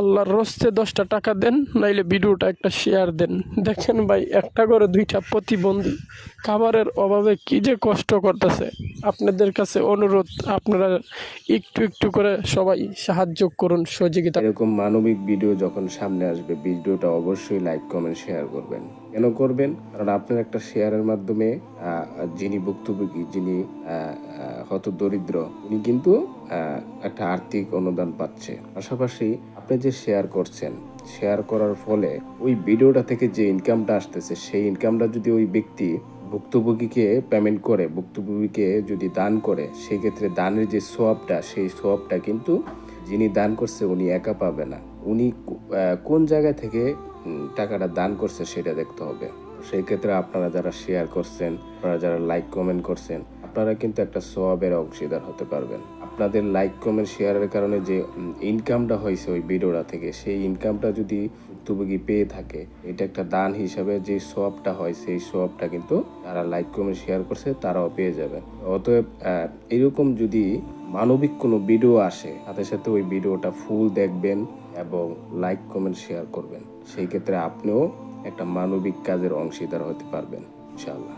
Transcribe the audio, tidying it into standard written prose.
আল্লাহর রস্তে 10টা টাকা দেন, নাইলে ভিডিওটা একটা শেয়ার দেন। দেখেন ভাই, একটা করে 2টা প্রতিবন্ধী খাবারের অভাবে কি যে কষ্ট করতেছে। আপনাদের কাছে অনুরোধ, আপনারা একটু একটু করে সবাই সাহায্য করুন, সহযোগিতা। এরকম মানবিক ভিডিও যখন সামনে আসবে, ভিডিওটা অবশ্যই লাইক কমেন্ট শেয়ার করবেন। কেন করবেন? কারণ আপনার একটা শেয়ারের মাধ্যমে যিনি ভুক্তভোগী, যিনি হতদরিদ্র, উনি কিন্তু একটা আর্থিক অনুদান পাচ্ছে। পাশাপাশি আপনি যে শেয়ার করছেন, শেয়ার করার ফলে ওই ভিডিওটা থেকে যে ইনকামটা আসতেছে, সেই ইনকামটা যদি ওই ব্যক্তি ভুক্তভোগীকে পেমেন্ট করে, ভুক্তভোগীকে যদি দান করে, সেই ক্ষেত্রে দানের যে সোয়াবটা, সেই সোয়াবটা কিন্তু যিনি দান করছে উনি একা পাবে না। উনি কোন জায়গা থেকে টাকাটা দান করছে সেটা দেখতে হবে। সেই ক্ষেত্রে আপনারা যারা শেয়ার করছেন, আপনারা যারা লাইক কমেন্ট করছেন, আপনারা কিন্তু একটা সোয়াবের অংশীদার হতে পারবেন। আপনাদের লাইক কমেন্ট শেয়ারের কারণে যে ইনকামটা হয়েছে ওই ভিডিওটা থেকে, সেই ইনকামটা যদি ভুক্তভোগী পেয়ে থাকে, এটা একটা দান হিসাবে যে সোয়াবটা হয়, সেই সোয়াবটা কিন্তু যারা লাইক কমেন্ট শেয়ার করছে তারাও পেয়ে যাবে। অতএব এরকম যদি মানবিক কোনো ভিডিও আসে, সাথে সাথে ওই ভিডিওটা ফুল দেখবেন এবং লাইক কমেন্ট শেয়ার করবেন। সেই ক্ষেত্রে আপনিও একটা মানবিক কাজের অংশীদার হতে পারবেন ইনশাআল্লাহ।